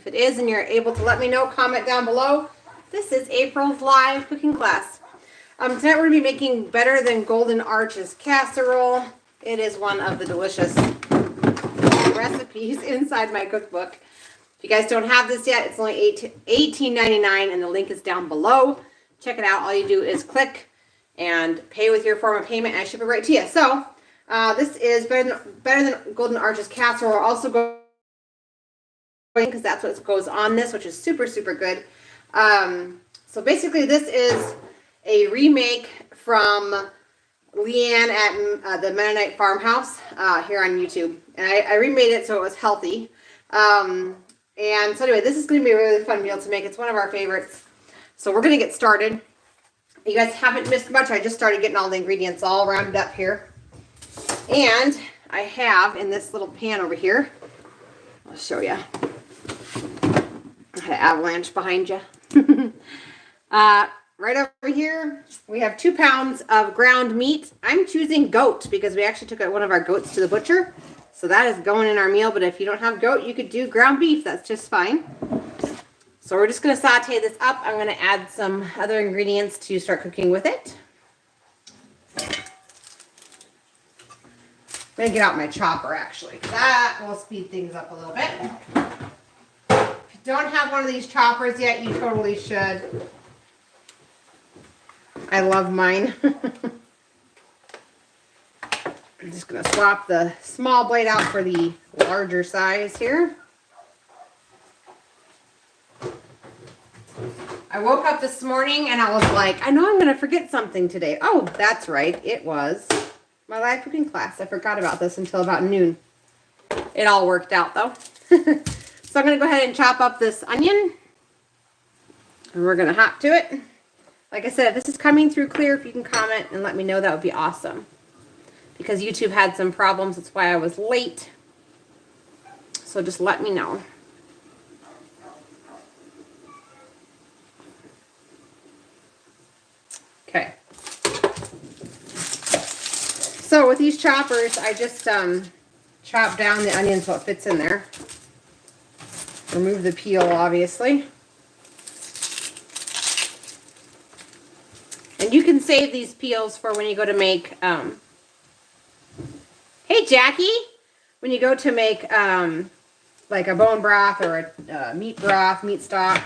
it is and you're able to let me know, comment down below. This is April's live cooking class. Tonight we're going to be making Better Than Golden Arches casserole. It is one of the delicious recipes inside my cookbook. If you guys don't have this yet, it's only $18.99 and the link is down below. Check it out. All you do is click and pay with your form of payment and I ship it right to you. So this is Better Than Golden Arches casserole. We're also going because that's what goes on this, which is super, super good. So basically this is a remake from Leanne at the Mennonite Farmhouse here on YouTube. And I remade it so it was healthy. And so anyway, this is going to be a really fun meal to make. It's one of our favorites. So we're going to get started. You guys haven't missed much. I just started getting all the ingredients all rounded up here. And I have in this little pan over here, I'll show you. I had an avalanche behind you. Right over here, we have 2 pounds of ground meat. I'm choosing goat because we actually took one of our goats to the butcher. So that is going in our meal. But if you don't have goat, you could do ground beef. That's just fine. So we're just going to saute this up. I'm going to add some other ingredients to start cooking with it. I'm going to get out my chopper, actually. That will speed things up a little bit. If you don't have one of these choppers yet, you totally should. I love mine. I'm just going to swap the small blade out for the larger size here. I woke up this morning and I was like, I know I'm going to forget something today. Oh, that's right. It was my live cooking class. I forgot about this until about noon. It all worked out though. So I'm going to go ahead and chop up this onion. And we're going to hop to it. Like I said, if this is coming through clear, if you can comment and let me know, that would be awesome. Because YouTube had some problems. That's why I was late. So just let me know. Okay. So with these choppers, I just chop down the onion so it fits in there. Remove the peel, obviously. And you can save these peels for when you go to make, hey Jackie, when you go to make like a bone broth or a meat broth, meat stock.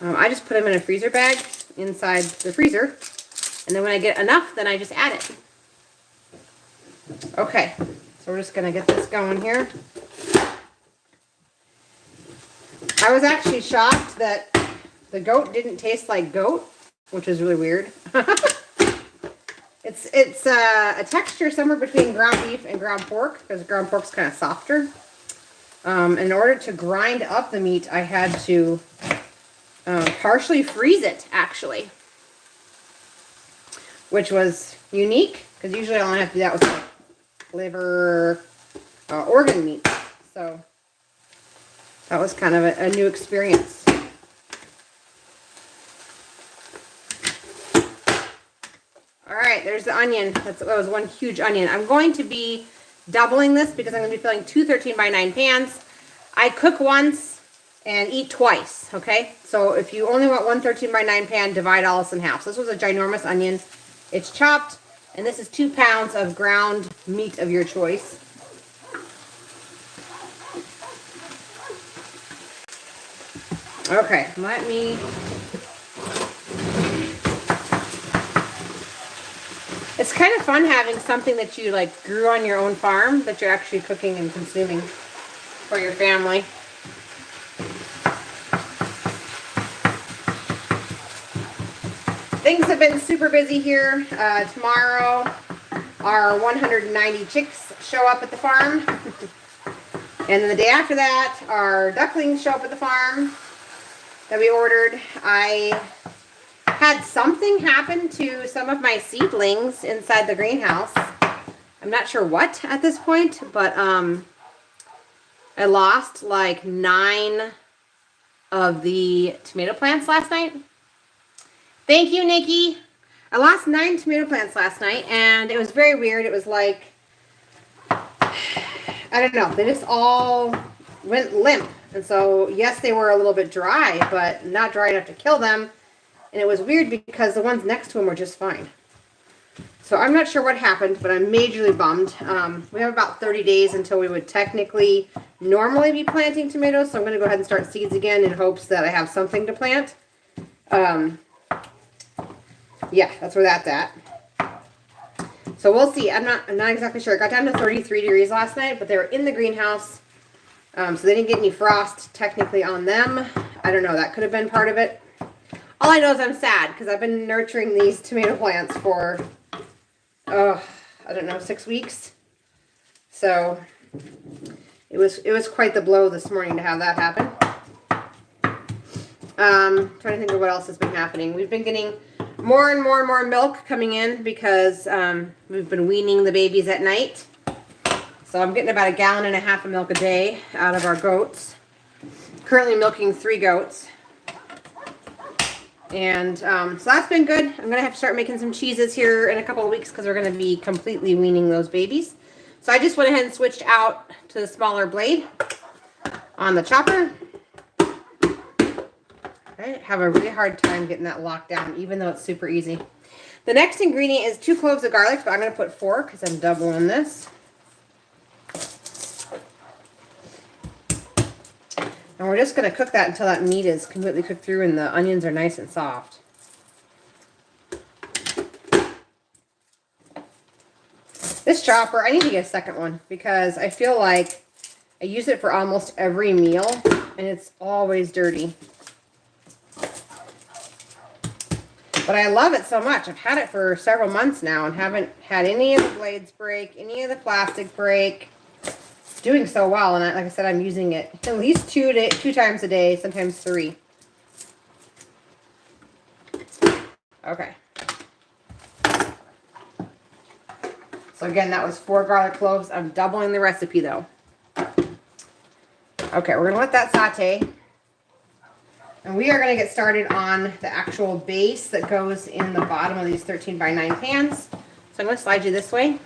I just put them in a freezer bag inside the freezer. And then when I get enough, then I just add it. Okay, so we're just going to get this going here. I was actually shocked that the goat didn't taste like goat, which is really weird. It's a texture somewhere between ground beef and ground pork, because ground pork's kind of softer. In order to grind up the meat, I had to partially freeze it, actually, which was unique, because usually I only have to do that with like liver, organ meat. So that was kind of a new experience. All right, there's the onion. That was one huge onion. I'm going to be doubling this because I'm going to be filling 2 13x9 pans. I cook once and eat twice, okay? So if you only want 1 13x9 pan, divide all this in half. So this was a ginormous onion. It's chopped, and this is 2 pounds of ground meat of your choice. Okay, let me... It's kind of fun having something that you like grew on your own farm that you're actually cooking and consuming for your family. Things have been super busy here. Tomorrow our 190 chicks show up at the farm. And then the day after that our ducklings show up at the farm that we ordered. I had something happen to some of my seedlings inside the greenhouse. I'm not sure what at this point, but I lost like 9 of the tomato plants last night. Thank you, Nikki. I lost 9 tomato plants last night, and it was very weird. It was like, I don't know, they just all went limp And so, yes, they were a little bit dry, but not dry enough to kill them. And it was weird because the ones next to them were just fine. So I'm not sure what happened, but I'm majorly bummed. We have about 30 days until we would technically normally be planting tomatoes. So I'm going to go ahead and start seeds again in hopes that I have something to plant. Yeah, that's where that's at. So we'll see. I'm not exactly sure. It got down to 33 degrees last night, but they were in the greenhouse. So they didn't get any frost technically on them. I don't know. That could have been part of it. All I know is I'm sad because I've been nurturing these tomato plants for, I don't know, 6 weeks. So it was quite the blow this morning to have that happen. Trying to think of what else has been happening. We've been getting more and more and more milk coming in because we've been weaning the babies at night. So I'm getting about 1.5 gallons of milk a day out of our goats. Currently milking 3 goats. And so that's been good. I'm going to have to start making some cheeses here in a couple of weeks because we're going to be completely weaning those babies. So I just went ahead and switched out to the smaller blade on the chopper. I have a really hard time getting that locked down, even though it's super easy. The next ingredient is 2 cloves of garlic, but I'm going to put 4 because I'm doubling this. And we're just going to cook that until that meat is completely cooked through and the onions are nice and soft. This chopper, I need to get a second one because I feel like I use it for almost every meal and it's always dirty. But I love it so much. I've had it for several months now and haven't had any of the blades break, any of the plastic break. Doing so well, and like I said, I'm using it at least 2 times a day, sometimes 3. Okay. So again, that was 4 garlic cloves. I'm doubling the recipe though. Okay, we're gonna let that saute. And we are gonna get started on the actual base that goes in the bottom of these 13x9 pans. So I'm gonna slide you this way.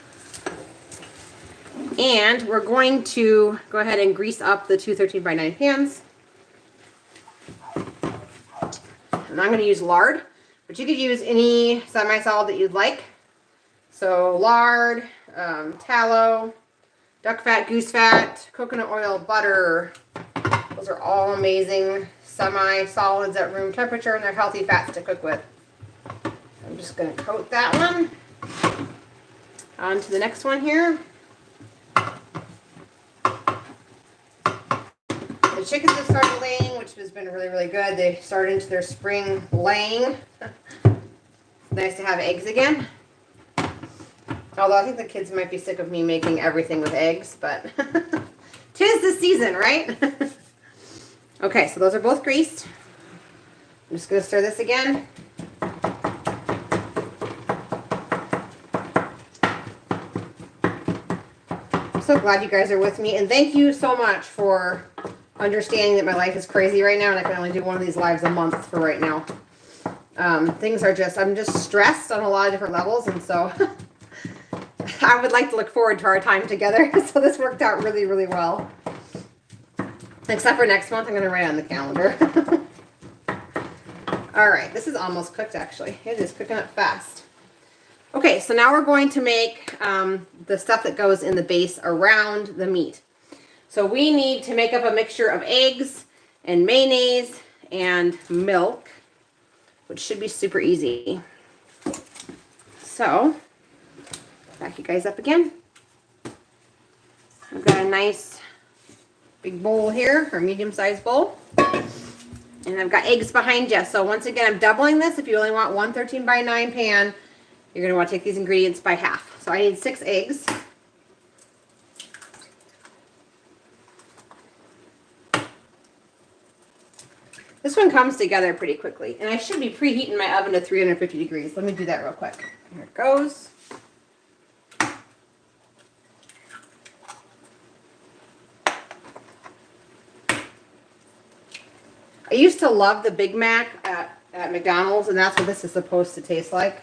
And we're going to go ahead and grease up the 2 13x9 pans. And I'm going to use lard, but you could use any semi-solid that you'd like. So lard, tallow, duck fat, goose fat, coconut oil, butter. Those are all amazing semi-solids at room temperature, and they're healthy fats to cook with. I'm just going to coat that one. On to the next one here. The chickens have started laying, which has been really, really good. They started into their spring laying. Nice to have eggs again. Although I think the kids might be sick of me making everything with eggs, but 'tis the season, right? Okay, so those are both greased. I'm just going to stir this again. I'm so glad you guys are with me, and thank you so much for understanding that my life is crazy right now and I can only do one of these lives a month for right now. Things are just, I'm just stressed on a lot of different levels, and so I would like to look forward to our time together. So this worked out really, really well. Except for next month, I'm going to write on the calendar. All right, this is almost cooked actually. It is cooking up fast. Okay, so now we're going to make the stuff that goes in the base around the meat. So we need to make up a mixture of eggs and mayonnaise and milk, which should be super easy. So, back you guys up again. I've got a nice big bowl here, or medium-sized bowl. And I've got eggs behind you. So once again, I'm doubling this. If you only want 1 13x9 pan, you're going to want to take these ingredients by half. So I need 6 eggs. This one comes together pretty quickly. And I should be preheating my oven to 350 degrees. Let me do that real quick. Here it goes. I used to love the Big Mac at McDonald's, and that's what this is supposed to taste like.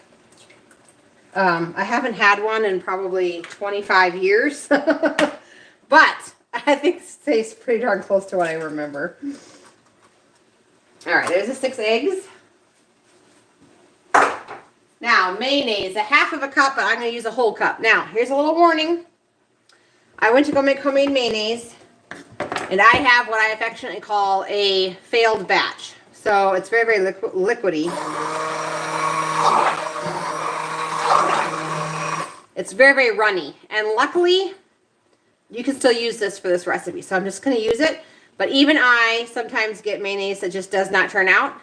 I haven't had one in probably 25 years. But I think it tastes pretty darn close to what I remember. All right, there's the 6 eggs. Now, mayonnaise, a half of a cup, but I'm going to use a whole cup. Now, here's a little warning. I went to go make homemade mayonnaise, and I have what I affectionately call a failed batch. So it's very, very liquidy. It's very, very runny. And luckily, you can still use this for this recipe. So I'm just going to use it. But even I sometimes get mayonnaise that just does not turn out.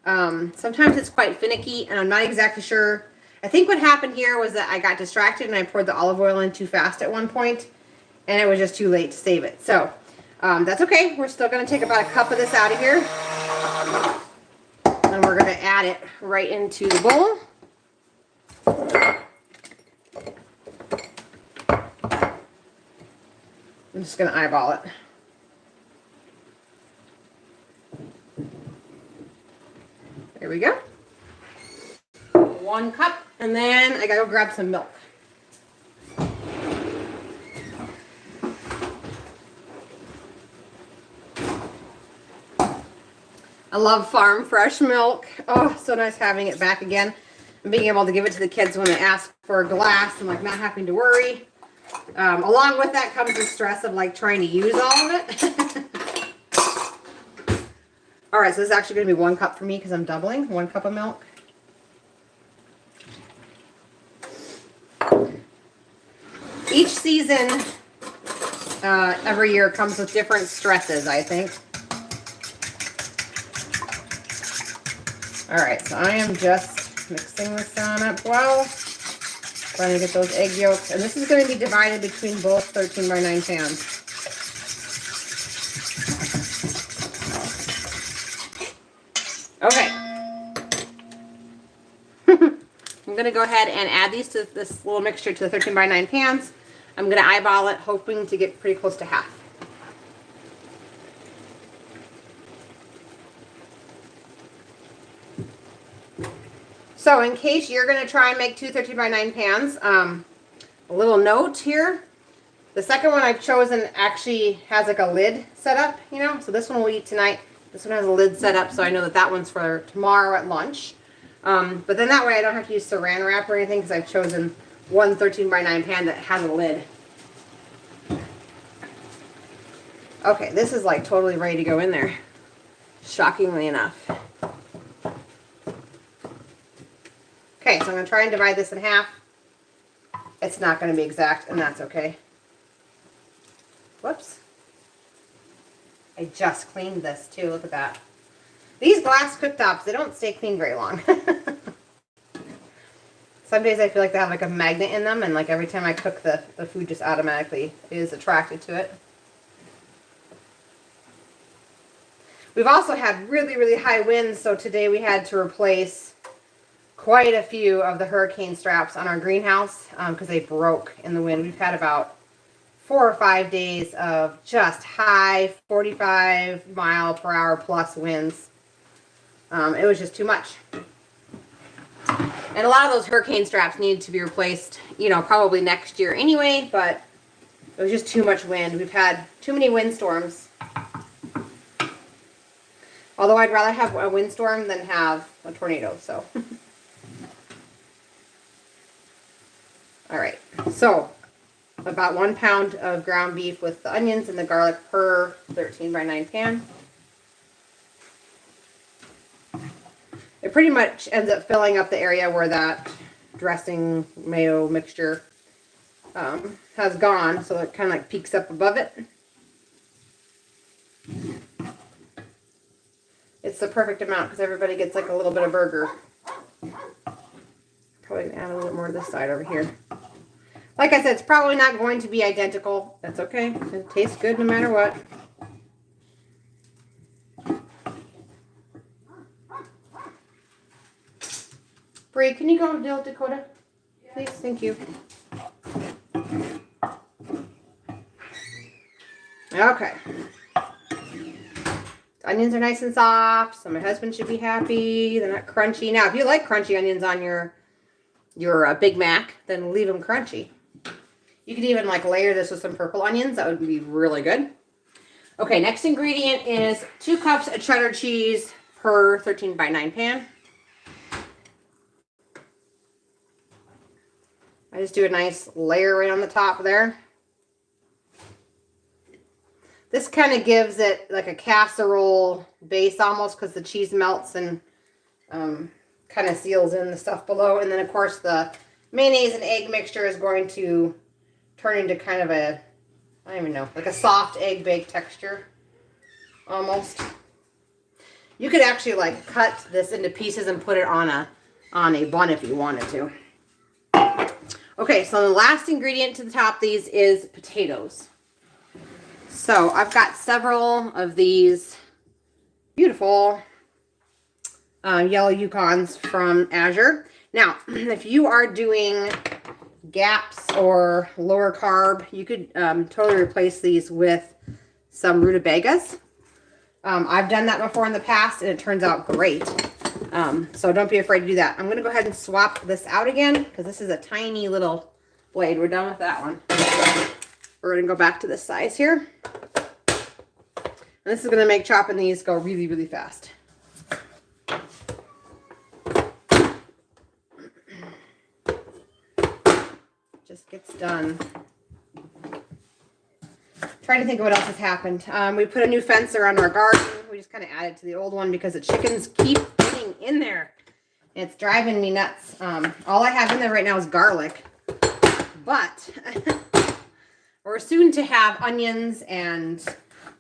Sometimes it's quite finicky, and I'm not exactly sure. I think what happened here was that I got distracted and I poured the olive oil in too fast at one point, and it was just too late to save it. So that's okay. We're still going to take about a cup of this out of here, and we're going to add it right into the bowl. I'm just going to eyeball it. There we go. 1 cup, and then I gotta go grab some milk. I love farm fresh milk. Oh, so nice having it back again and being able to give it to the kids when they ask for a glass and like not having to worry. Along with that comes the stress of like trying to use all of it. All right, so this is actually going to be 1 cup for me because I'm doubling. 1 cup of milk. Each season, every year, comes with different stresses, I think. All right, so I am just mixing this on up well. Trying to get those egg yolks. And this is going to be divided between both 13 by 9 pans. Okay. I'm going to go ahead and add these to this little mixture to the 13 by 9 pans. I'm going to eyeball it, hoping to get pretty close to half. So in case you're going to try and make 2 13 by 9 pans, a little note here. The second one I've chosen actually has like a lid set up, you know, so this one we'll eat tonight. This one has a lid set up, so I know that that one's for tomorrow at lunch. But then that way I don't have to use saran wrap or anything because I've chosen 1 13 by 9 pan that has a lid. Okay, this is like totally ready to go in there, shockingly enough. Okay, so I'm going to try and divide this in half. It's not going to be exact, and that's okay. Whoops. I just cleaned this too. Look at that. These glass cooktops, they don't stay clean very long. Some days I feel like they have like a magnet in them, and like every time I cook, the food just automatically is attracted to it. We've also had really, really high winds, so today we had to replace quite a few of the hurricane straps on our greenhouse because they broke in the wind. We've had about 4 or 5 days of just high 45 mile per hour plus winds. It was just too much. And a lot of those hurricane straps needed to be replaced, you know, probably next year anyway, but it was just too much wind. We've had too many windstorms. Although I'd rather have a windstorm than have a tornado, so. All right, so about 1 pound of ground beef with the onions and the garlic per 13 by 9 pan. It pretty much ends up filling up the area where that dressing mayo mixture has gone, so it kind of like peaks up above it. It's the perfect amount because everybody gets like a little bit of burger. Probably gonna add a little more to this side over here. Like I said, it's probably not going to be identical. That's okay. It tastes good no matter what. Bree, can you go and deal with Dakota? Please, thank you. Okay. Onions are nice and soft, so my husband should be happy. They're not crunchy. Now, if you like crunchy onions on your Big Mac, then leave them crunchy. You could even like layer this with some purple onions. That would be really good. Okay, next ingredient is 2 cups of cheddar cheese per 13x9 pan. I just do a nice layer right on the top there. This kind of gives it like a casserole base almost because the cheese melts and kind of seals in the stuff below. And then, of course, the mayonnaise and egg mixture is going to turn into kind of a, I don't even know, like a soft egg bake texture almost. You could actually like cut this into pieces and put it on a bun if you wanted to. Okay, so the last ingredient to the top of these is potatoes. So I've got several of these beautiful yellow Yukons from Azure. Now, if you are doing gaps or lower carb, you could totally replace these with some rutabagas. I've done that before in the past and it turns out great. So don't be afraid to do that. I'm going to go ahead and swap this out again because this is a tiny little blade. We're done with that one. We're going to go back to this size here. And this is going to make chopping these go really, really fast. Just gets done. Trying to think of what else has happened. We put a new fence around our garden. We just kind of added to the old one because the chickens keep getting in there. It's driving me nuts. All I have in there right now is garlic. But we're soon to have onions and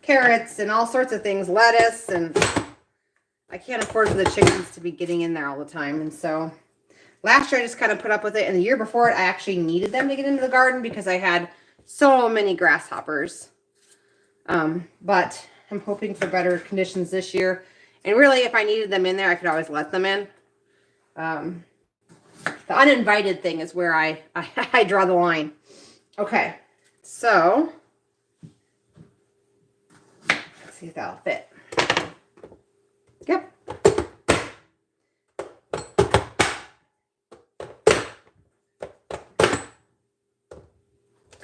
carrots and all sorts of things, lettuce, and I can't afford for the chickens to be getting in there all the time. And so last year I just kind of put up with it. And the year before it, I actually needed them to get into the garden because I had so many grasshoppers. But I'm hoping for better conditions this year. And really, if I needed them in there, I could always let them in. The uninvited thing is where I draw the line. Okay, so let's see if that'll fit. Yep.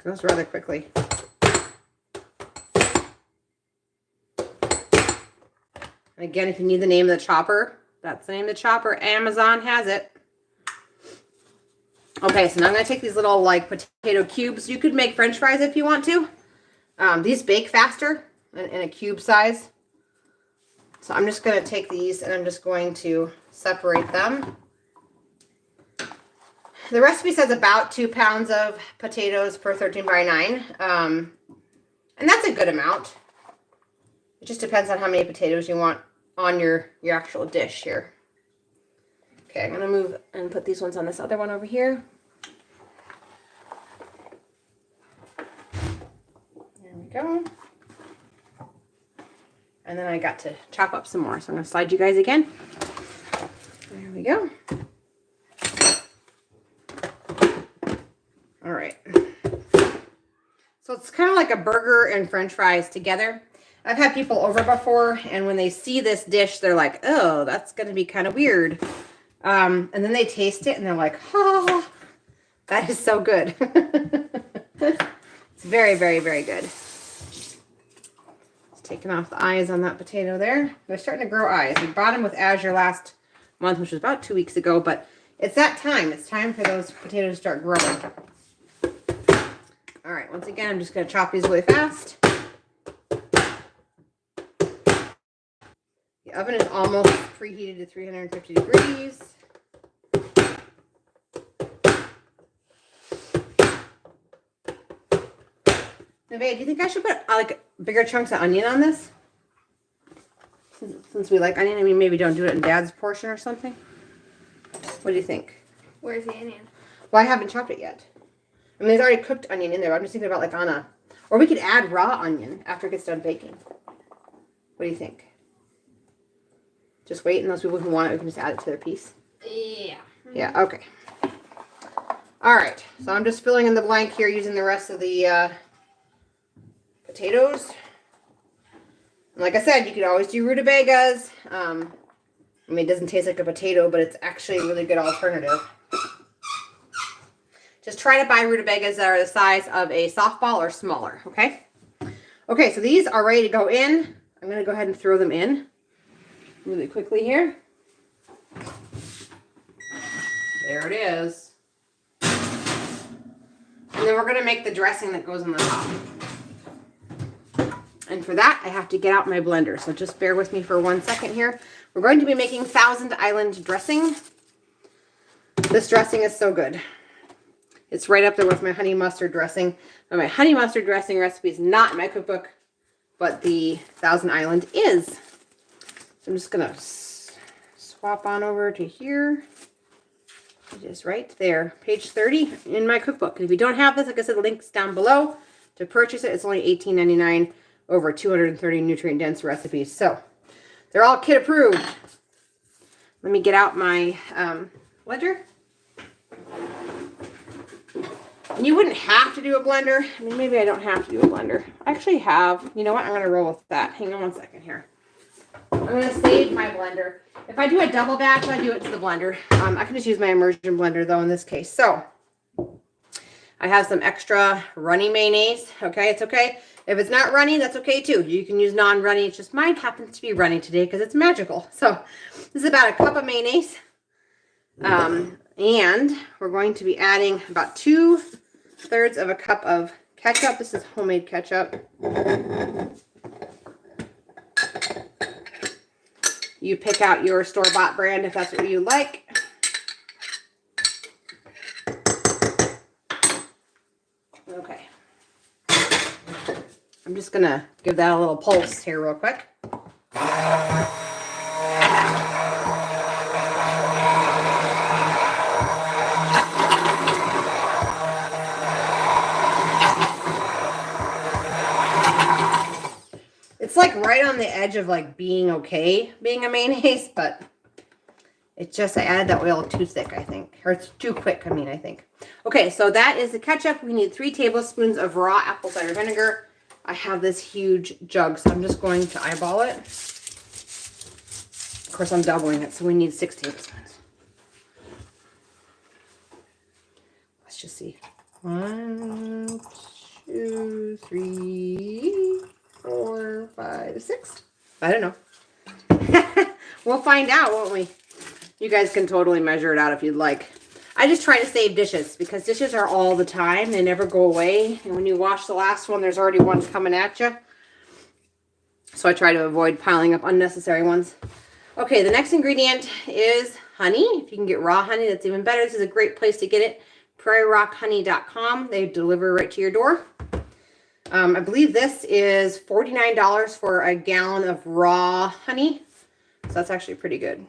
Goes rather quickly. And again, if you need the name of the chopper, that's the name of the chopper. Amazon has it. Okay, so now I'm going to take these little like potato cubes. You could make French fries if you want to. These bake faster in a cube size. So I'm just going to take these and I'm just going to separate them. The recipe says about 2 pounds of potatoes per 13x9. And that's a good amount. It just depends on how many potatoes you want on your actual dish here. Okay, I'm going to move and put these ones on this other one over here. There we go. And then I got to chop up some more. So I'm going to slide you guys again. There we go. All right. So it's kind of like a burger and French fries together. I've had people over before, and when they see this dish, they're like, oh, that's going to be kind of weird. And then they taste it, and they're like, oh, that is so good. It's very, very, very good. Just taking off the eyes on that potato there. They're starting to grow eyes. We bought them with Azure last month, which was about 2 weeks ago, but it's that time. It's time for those potatoes to start growing. All right, once again, I'm just going to chop these really fast. The oven is almost preheated to 350 degrees. Nevaeh, do you think I should put like bigger chunks of onion on this? Since we like onion, I mean, maybe don't do it in Dad's portion or something. What do you think? Where's the onion? Well, I haven't chopped it yet. I mean, there's already cooked onion in there. I'm just thinking about like on a, or we could add raw onion after it gets done baking. What do you think? Just wait, and those people who want it, we can just add it to their piece. Yeah. Yeah, okay. All right, so I'm just filling in the blank here using the rest of the potatoes. And like I said, you could always do rutabagas. I mean, it doesn't taste like a potato, but it's actually a really good alternative. Just try to buy rutabagas that are the size of a softball or smaller, okay? Okay, so these are ready to go in. I'm going to go ahead and throw them in really quickly here. There it is. And then we're going to make the dressing that goes on the top. And for that, I have to get out my blender. So just bear with me for 1 second here. We're going to be making Thousand Island dressing. This dressing is so good. It's right up there with my honey mustard dressing. Now, my honey mustard dressing recipe is not in my cookbook, but the Thousand Island is. So I'm just going to swap on over to here. It is right there, page 30 in my cookbook. And if you don't have this, like I said, the link's down below to purchase it. It's only $18.99 over 230 nutrient-dense recipes. So they're all kid approved. Let me get out my blender. And you wouldn't have to do a blender. I mean, maybe I don't have to do a blender. I actually have. You know what? I'm going to roll with that. Hang on 1 second here. I'm going to save my blender. If I do a double batch, I do it to the blender. I can just use my immersion blender, though, in this case. So I have some extra runny mayonnaise. Okay, it's okay. If it's not runny, that's okay, too. You can use non-runny. It's just mine happens to be runny today because it's magical. So this is about a cup of mayonnaise. And we're going to be adding about 2/3 of a cup of ketchup. This is homemade ketchup. You pick out your store-bought brand if that's what you like. Okay. I'm just going to give that a little pulse here real quick. It's like right on the edge of like being okay, being a mayonnaise, but it's just I added that oil too thick, I think. Or it's too quick, I think. Okay, so that is the ketchup. We need 3 tablespoons of raw apple cider vinegar. I have this huge jug, so I'm just going to eyeball it. Of course, I'm doubling it, so we need 6 tablespoons. Let's just see. 1, 2, 3... 4, 5, 6. I don't know. We'll find out, won't we? You guys can totally measure it out if you'd like. I just try to save dishes because dishes are all the time. They never go away. And when you wash the last one, there's already one coming at you. So I try to avoid piling up unnecessary ones. Okay, the next ingredient is honey. If you can get raw honey, that's even better. This is a great place to get it. prairierockhoney.com. They deliver right to your door. I believe this is $49 for a gallon of raw honey. So that's actually pretty good.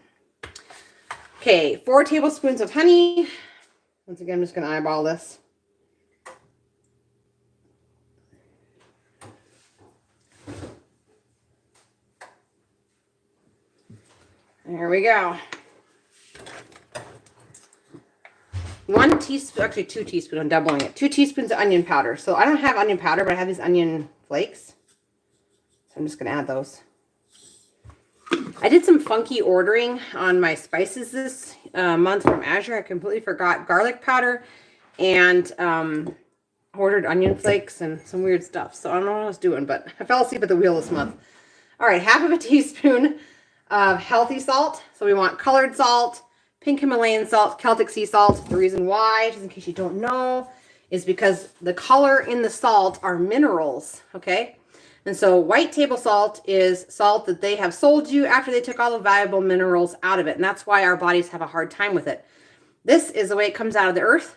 Okay, 4 tablespoons of honey. Once again, I'm just going to eyeball this. There we go. 1 teaspoon, actually 2 teaspoons, I'm doubling it. 2 teaspoons of onion powder. So I don't have onion powder, but I have these onion flakes. So I'm just going to add those. I did some funky ordering on my spices this month from Azure. I completely forgot garlic powder and ordered onion flakes and some weird stuff. So I don't know what I was doing, but I fell asleep at the wheel this month. All right, 1/2 teaspoon of healthy salt. So we want colored salt, pink Himalayan salt, Celtic sea salt. The reason why, just in case you don't know, is because the color in the salt are minerals, okay? And so white table salt is salt that they have sold you after they took all the valuable minerals out of it. And that's why our bodies have a hard time with it. This is the way it comes out of the earth,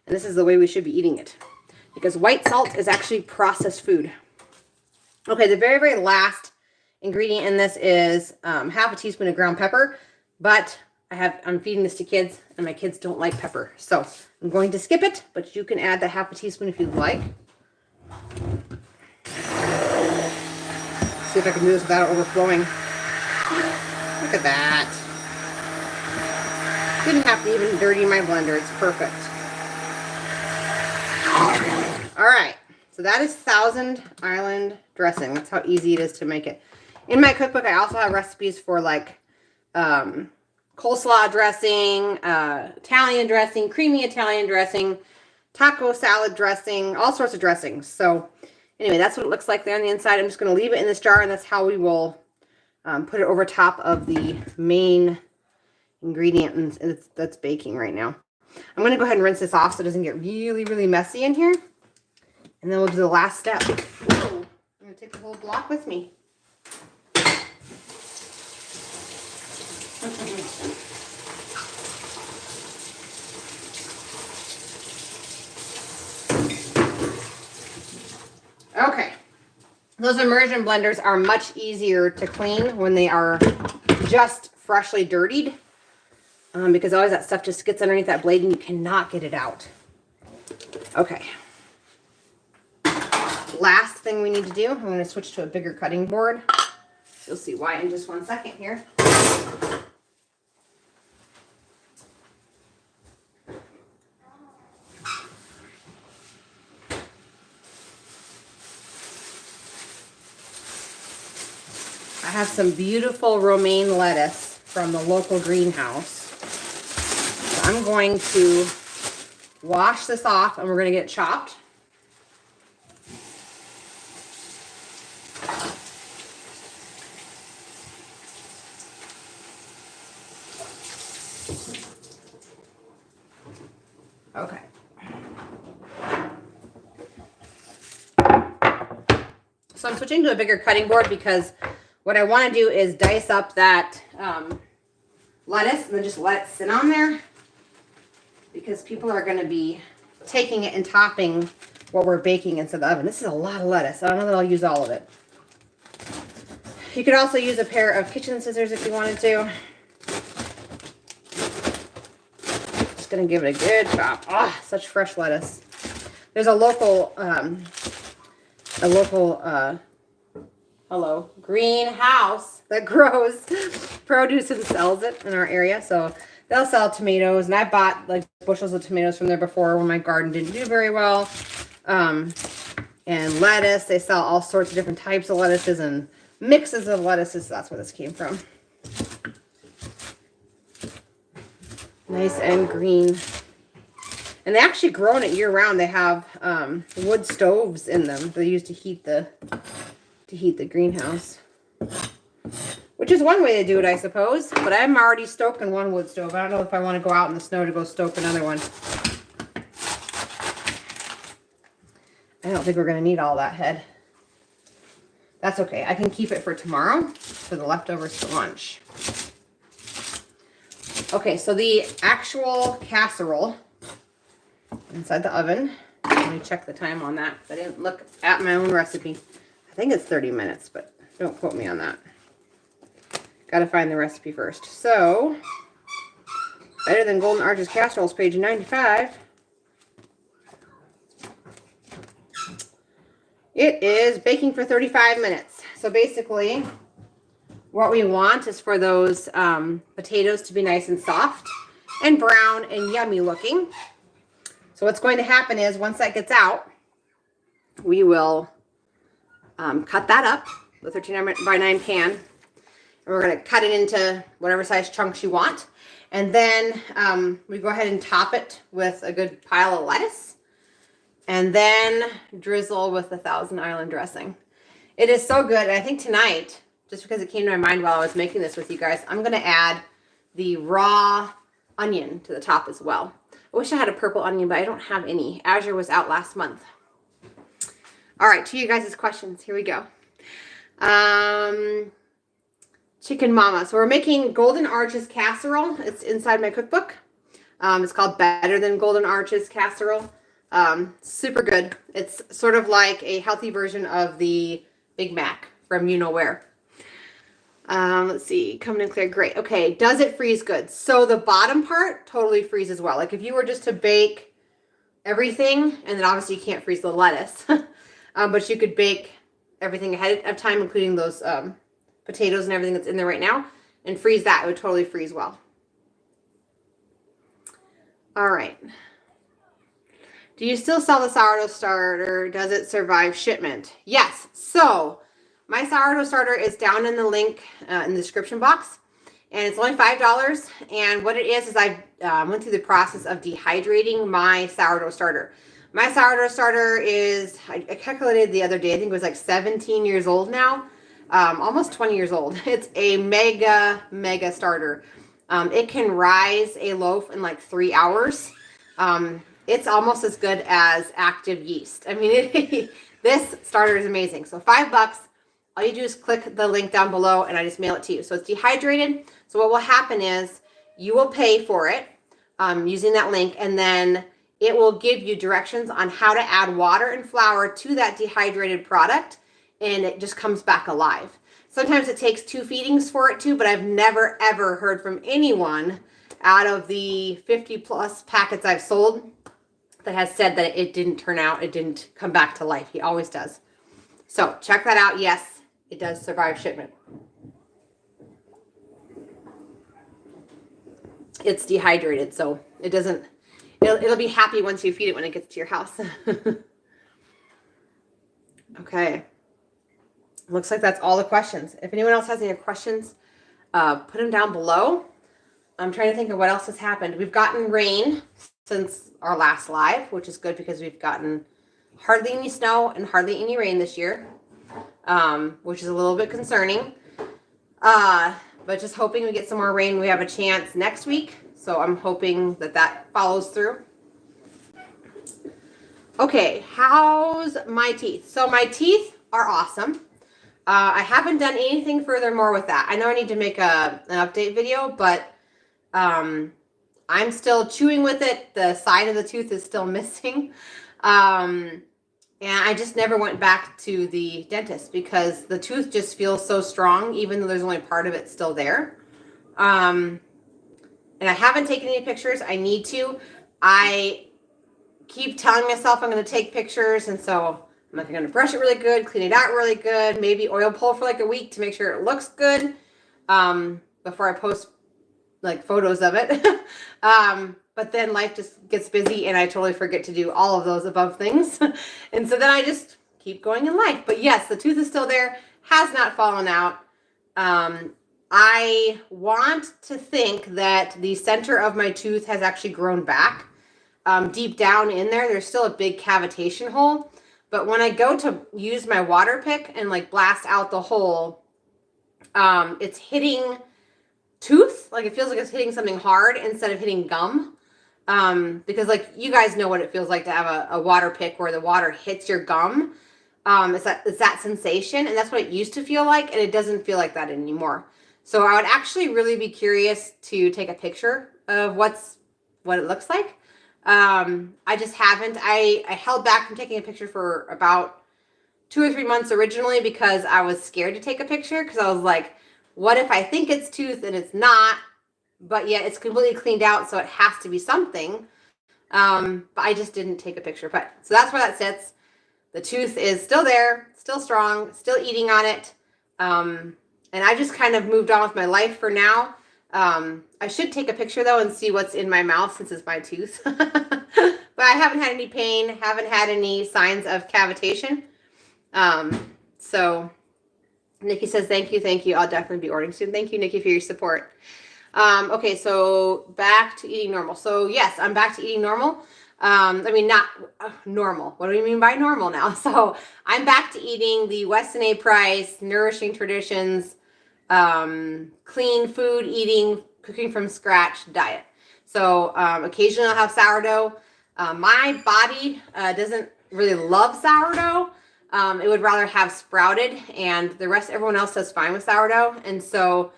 and this is the way we should be eating it. Because white salt is actually processed food. Okay, the very, very last ingredient in this is 1/2 teaspoon of ground pepper, but I'm feeding this to kids, and my kids don't like pepper. So I'm going to skip it, but you can add the 1/2 teaspoon if you'd like. See if I can do this without overflowing. Look at that. Didn't have to even dirty my blender. It's perfect. All right. So that is Thousand Island dressing. That's how easy it is to make it. In my cookbook, I also have recipes for like coleslaw dressing, Italian dressing, creamy Italian dressing, taco salad dressing, all sorts of dressings. So anyway, that's what it looks like there on the inside. I'm just going to leave it in this jar, and that's how we will put it over top of the main ingredient that's baking right now. I'm going to go ahead and rinse this off so it doesn't get really, really messy in here. And then we'll do the last step. Whoa, I'm going to take the whole block with me. Okay. Those immersion blenders are much easier to clean when they are just freshly dirtied. Because always that stuff just gets underneath that blade and you cannot get it out. Okay. Last thing we need to do, I'm going to switch to a bigger cutting board. You'll see why in just one second here. I have some beautiful romaine lettuce from the local greenhouse. So I'm going to wash this off and we're going to get it chopped. Okay. So I'm switching to a bigger cutting board because what I want to do is dice up that lettuce and then just let it sit on there, because people are going to be taking it and topping what we're baking into the oven. This is a lot of lettuce. I don't know that I'll use all of it. You could also use a pair of kitchen scissors if you wanted to. Just going to give it a good chop. Ah, such fresh lettuce. There's a local greenhouse that grows produce and sells it in our area. So they'll sell tomatoes, and I bought like bushels of tomatoes from there before when my garden didn't do very well. And lettuce, they sell all sorts of different types of lettuces and mixes of lettuces. So that's where this came from. Nice and green. And they actually grow it year round. They have wood stoves in them they use to heat the greenhouse, which is one way to do it, I suppose. But I'm already stoking one wood stove. I don't know if I want to go out in the snow to go stoke another one. I don't think we're going to need all that head. That's okay. I can keep it for tomorrow for the leftovers for lunch. Okay, so the actual casserole inside the oven. Let me check the time on that. I didn't look at my own recipe. I think it's 30 minutes, but don't quote me on that. Got to find the recipe first. So, Better Than Golden Arches Casseroles, page 95. It is baking for 35 minutes. So basically, what we want is for those potatoes to be nice and soft and brown and yummy looking. So what's going to happen is once that gets out, we will cut that up, the 13x9 pan. And we're going to cut it into whatever size chunks you want. And then we go ahead and top it with a good pile of lettuce. And then drizzle with the Thousand Island dressing. It is so good. And I think tonight, just because it came to my mind while I was making this with you guys, I'm going to add the raw onion to the top as well. I wish I had a purple onion, but I don't have any. Azure was out last month. All right, to you guys' questions. Here we go. Chicken Mama. So we're making Golden Arches casserole. It's inside my cookbook. It's called Better Than Golden Arches Casserole. Super good. It's sort of like a healthy version of the Big Mac from you know where. Let's see, coming in clear, great. Okay, does it freeze good? So the bottom part totally freezes well. Like if you were just to bake everything, and then obviously you can't freeze the lettuce, but you could bake everything ahead of time, including those potatoes and everything that's in there right now, and freeze that. It would totally freeze well. All right. Do you still sell the sourdough starter? Does it survive shipment? Yes. So my sourdough starter is down in the link in the description box. and it's only $5. And what it is I went through the process of dehydrating my sourdough starter. My sourdough starter is, I calculated the other day, I think it was like 17 years old now, almost 20 years old. It's a mega starter. It can rise a loaf in like 3 hours. It's almost as good as active yeast. I mean, this starter is amazing. So $5. All you do is click the link down below and I just mail it to you. So it's dehydrated. So what will happen is you will pay for it using that link, and then it will give you directions on how to add water and flour to that dehydrated product, and it just comes back alive. Sometimes it takes 2 feedings for it to, but I've never ever heard from anyone out of the 50 plus packets I've sold that has said that it didn't turn out, it didn't come back to life. He always does. So check that out. Yes, it does survive shipment. It's dehydrated, so it doesn't, it'll be happy once you feed it when it gets to your house. Okay. Looks like that's all the questions. If anyone else has any questions, put them down below. I'm trying to think of what else has happened. We've gotten rain since our last live, which is good because we've gotten hardly any snow and hardly any rain this year, which is a little bit concerning. But just hoping we get some more rain. We have a chance next week, so I'm hoping that that follows through. Okay, how's my teeth? So my teeth are awesome. I haven't done anything furthermore with that. I know I need to make an update video, but I'm still chewing with it. The side of the tooth is still missing. And I just never went back to the dentist because the tooth just feels so strong, even though there's only part of it still there. And I haven't taken any pictures. I need to. I keep telling myself I'm going to take pictures, and so I'm like, going to brush it really good, clean it out really good, maybe oil pull for like a week to make sure it looks good before I post like photos of it. But then life just gets busy and I totally forget to do all of those above things. And so then I just keep going in life. But yes, the tooth is still there, has not fallen out. I want to think that the center of my tooth has actually grown back. Deep down in there, there's still a big cavitation hole. But when I go to use my water pick and like blast out the hole, it's hitting tooth. Like it feels like it's hitting something hard instead of hitting gum. Because like you guys know what it feels like to have a water pick where the water hits your gum. It's that sensation, and that's what it used to feel like, and it doesn't feel like that anymore. So I would actually really be curious to take a picture of what it looks like. I just haven't. I held back from taking a picture for about 2 or 3 months originally because I was scared to take a picture because I was like, what if I think it's tooth and it's not, but yet it's completely cleaned out, so it has to be something. But I just didn't take a picture. But so that's where that sits. The tooth is still there, still strong, still eating on it. And I just kind of moved on with my life for now. I should take a picture though and see what's in my mouth since it's my tooth. But I haven't had any pain, haven't had any signs of cavitation. So Nikki says, thank you. I'll definitely be ordering soon. Thank you, Nikki, for your support. Okay, so back to eating normal. So yes, I'm back to eating normal. I mean, not normal. What do you mean by normal now? So I'm back to eating the Weston A. Price, Nourishing Traditions, clean food eating, cooking from scratch diet. So occasionally I'll have sourdough. My body doesn't really love sourdough. It would rather have sprouted, and everyone else does fine with sourdough. And so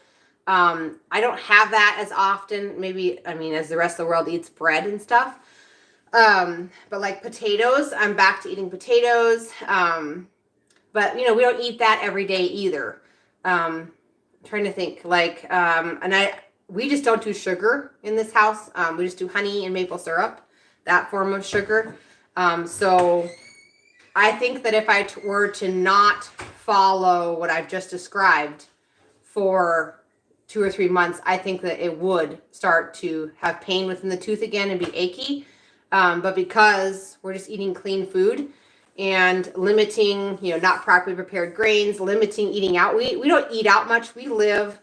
I don't have that as often, maybe, I mean, as the rest of the world eats bread and stuff. But like potatoes, I'm back to eating potatoes. But you know, we don't eat that every day either. I'm trying to think like, we just don't do sugar in this house. We just do honey and maple syrup, that form of sugar. So I think that if I were to not follow what I've just described for 2 or 3 months, I think that it would start to have pain within the tooth again and be achy. But because we're just eating clean food and limiting, not properly prepared grains, limiting eating out. We don't eat out much. We live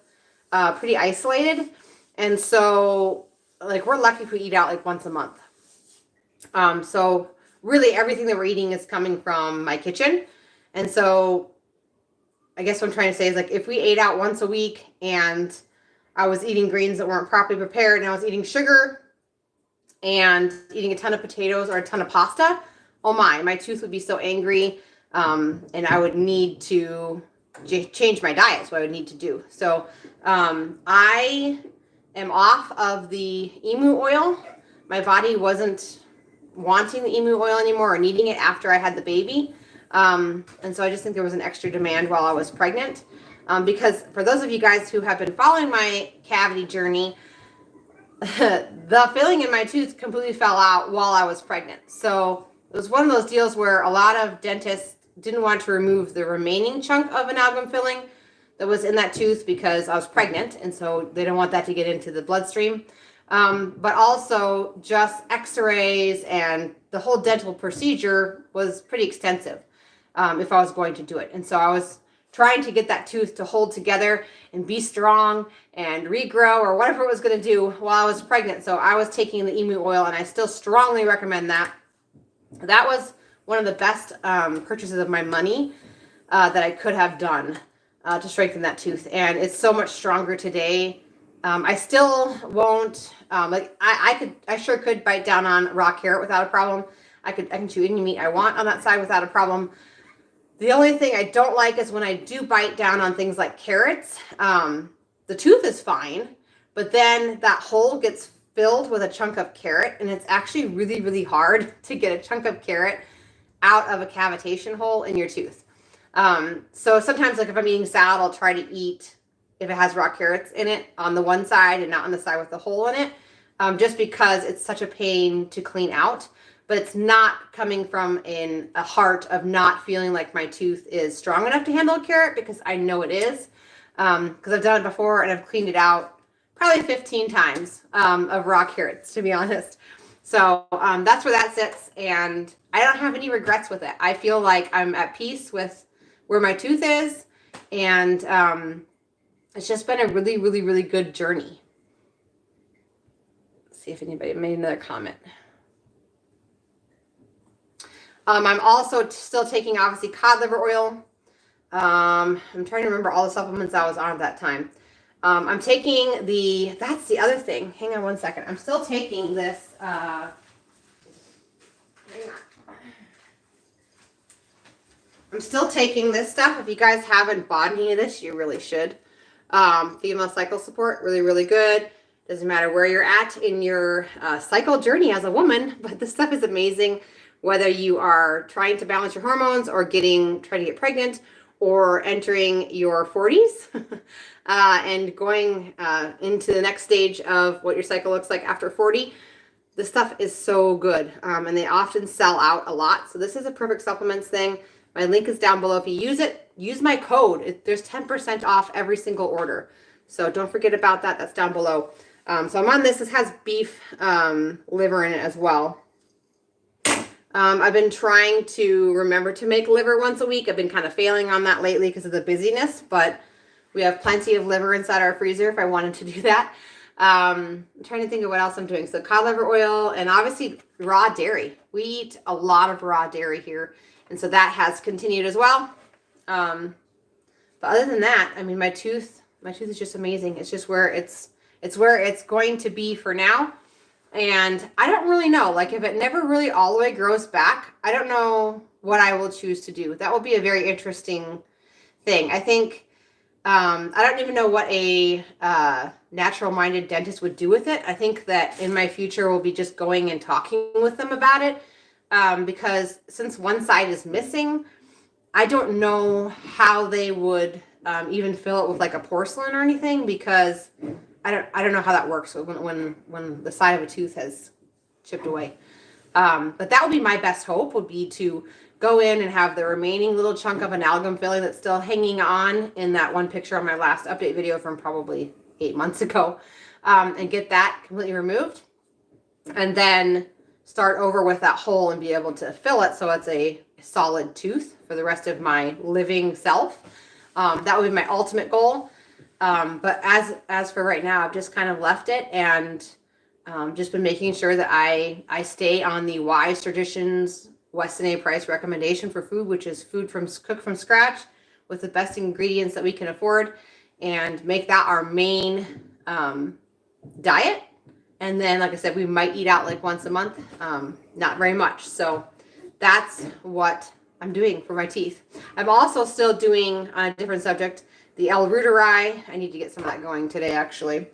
pretty isolated. And so like we're lucky if we eat out like once a month. So really everything that we're eating is coming from my kitchen. And so I guess what I'm trying to say is like if we ate out once a week and I was eating greens that weren't properly prepared and I was eating sugar and eating a ton of potatoes or a ton of pasta, oh my tooth would be so angry. And I would need to change my diet. Is what I would need to do. So I am off of the emu oil. My body wasn't wanting the emu oil anymore or needing it after I had the baby. And so I just think there was an extra demand while I was pregnant. Because for those of you guys who have been following my cavity journey, the filling in my tooth completely fell out while I was pregnant. So it was one of those deals where a lot of dentists didn't want to remove the remaining chunk of amalgam filling that was in that tooth because I was pregnant. And so they don't want that to get into the bloodstream. But also just x-rays and the whole dental procedure was pretty extensive if I was going to do it. And so I was trying to get that tooth to hold together and be strong and regrow or whatever it was going to do while I was pregnant. So I was taking the emu oil, and I still strongly recommend that. That was one of the best purchases of my money that I could have done to strengthen that tooth. And it's so much stronger today. I still won't, I sure could bite down on raw carrot without a problem. I can chew any meat I want on that side without a problem. The only thing I don't like is when I do bite down on things like carrots, the tooth is fine, but then that hole gets filled with a chunk of carrot, and it's actually really, really hard to get a chunk of carrot out of a cavitation hole in your tooth. So sometimes, like if I'm eating salad, I'll try to eat, if it has raw carrots in it, on the one side and not on the side with the hole in it, just because it's such a pain to clean out. But it's not coming from in a heart of not feeling like my tooth is strong enough to handle a carrot, because I know it is, because I've done it before and I've cleaned it out probably 15 times of raw carrots, to be honest. So that's where that sits, and I don't have any regrets with it. I feel like I'm at peace with where my tooth is, and it's just been a really, really, really good journey. Let's see if anybody made another comment. I'm also still taking, obviously, cod liver oil. I'm trying to remember all the supplements I was on at that time. I'm taking that's the other thing. Hang on one second. I'm still taking this. I'm still taking this stuff. If you guys haven't bought any of this, you really should. Female cycle support, really, really good. Doesn't matter where you're at in your cycle journey as a woman, but this stuff is amazing. Whether you are trying to balance your hormones or trying to get pregnant or entering your 40s and going into the next stage of what your cycle looks like after 40, this stuff is so good. And they often sell out a lot. So this is a perfect supplements thing. My link is down below. If you use it, use my code. There's 10% off every single order. So don't forget about that. That's down below. So I'm on this. This has beef liver in it as well. I've been trying to remember to make liver once a week. I've been kind of failing on that lately because of the busyness, but we have plenty of liver inside our freezer if I wanted to do that. I'm trying to think of what else I'm doing. So cod liver oil, and obviously raw dairy. We eat a lot of raw dairy here, and so that has continued as well. But other than that, I mean, my tooth is just amazing. It's just where it's where it's going to be for now. And I don't really know, like if it never really all the way grows back, I don't know what I will choose to do. That will be a very interesting thing. I think, I don't even know what a natural-minded dentist would do with it. I think that in my future, we'll be just going and talking with them about it. Because since one side is missing, I don't know how they would even fill it with like a porcelain or anything, because I don't know how that works when the side of a tooth has chipped away. But that would be my best hope, would be to go in and have the remaining little chunk of amalgam filling that's still hanging on in that one picture on my last update video from probably 8 months ago, and get that completely removed, and then start over with that hole and be able to fill it so it's a solid tooth for the rest of my living self. That would be my ultimate goal. But as for right now, I've just kind of left it and just been making sure that I stay on the Wise Traditions Weston A. Price recommendation for food, which is food cooked from scratch with the best ingredients that we can afford, and make that our main diet. And then, like I said, we might eat out like once a month, not very much. So that's what I'm doing for my teeth. I'm also still doing, on a different subject, the L-Reuteri. I need to get some of that going today, actually.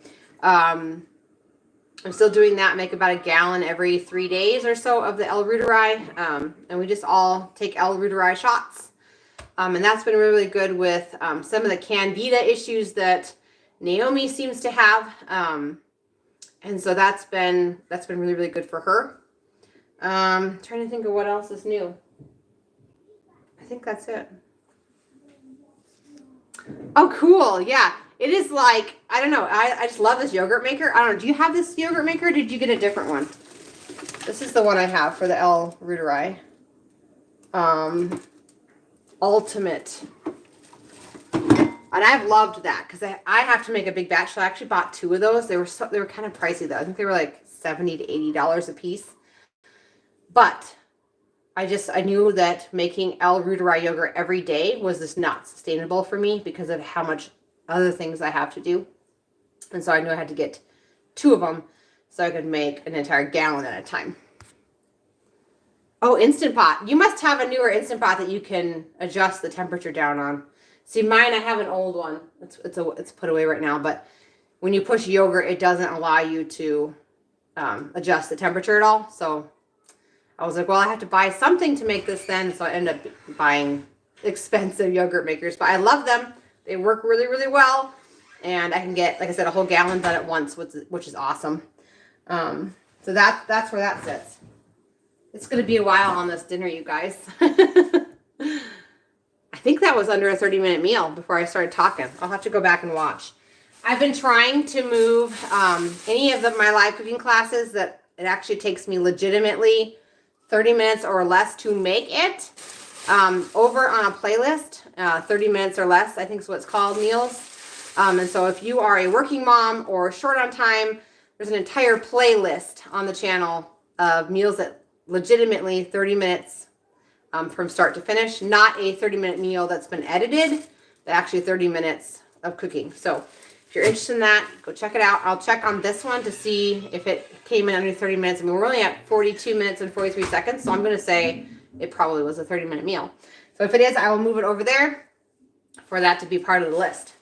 I'm still doing that, make about a gallon every 3 days or so of the L-Reuteri. And we just all take L-Reuteri shots. And that's been really good with some of the candida issues that Naomi seems to have. And so that's been really, really good for her. Trying to think of what else is new. I think that's it. Oh, cool. Yeah. It is like, I don't know. I just love this yogurt maker. I don't know. Do you have this yogurt maker? Or did you get a different one? This is the one I have for the L-Reuteri. Ultimate. And I've loved that because I have to make a big batch. So I actually bought 2 of those. They were kind of pricey though. I think they were like $70 to $80 a piece. But I knew that making L-Reuteri yogurt every day was just not sustainable for me because of how much other things I have to do. And so I knew I had to get 2 of them so I could make an entire gallon at a time. Oh, Instant Pot. You must have a newer Instant Pot that you can adjust the temperature down on. See, mine, I have an old one. It's put away right now, but when you push yogurt, it doesn't allow you to adjust the temperature at all. So I was like, well, I have to buy something to make this then. So I ended up buying expensive yogurt makers, but I love them. They work really, really well. And I can get, like I said, a whole gallon done at once, which is awesome. So that's where that sits. It's going to be a while on this dinner, you guys. I think that was under a 30-minute meal before I started talking. I'll have to go back and watch. I've been trying to move any of my live cooking classes that it actually takes me legitimately 30 minutes or less to make it over on a playlist, 30 minutes or less, I think is what it's called, meals. And so if you are a working mom or short on time, there's an entire playlist on the channel of meals that legitimately 30 minutes from start to finish, not a 30-minute meal that's been edited, but actually 30 minutes of cooking. So if you're interested in that, go check it out. I'll check on this one to see if it came in under 30 minutes. I mean, we're only at 42 minutes and 43 seconds, so I'm going to say it probably was a 30-minute meal. So if it is, I will move it over there for that to be part of the list.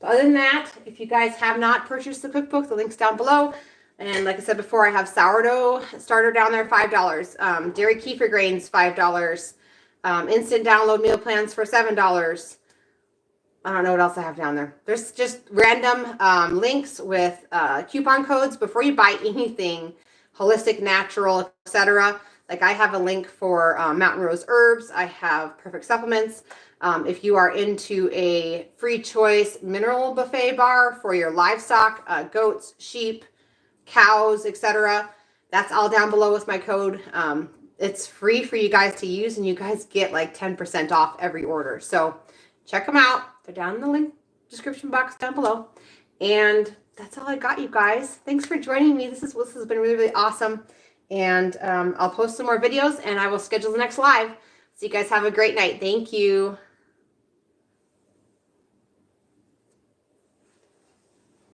But other than that, if you guys have not purchased the cookbook, the link's down below. And like I said before, I have sourdough starter down there, $5. Dairy kefir grains, $5. Instant download meal plans for $7. I don't know what else I have down there. There's just random links with coupon codes before you buy anything, holistic, natural, etc. Like I have a link for Mountain Rose Herbs. I have Perfect Supplements. If you are into a free choice mineral buffet bar for your livestock, goats, sheep, cows, etc., that's all down below with my code. It's free for you guys to use, and you guys get like 10% off every order. So check them out. They're down in the link description box down below. And that's all I got, you guys. Thanks for joining me. This has been really, really awesome. And I'll post some more videos, and I will schedule the next live. So you guys have a great night. Thank you.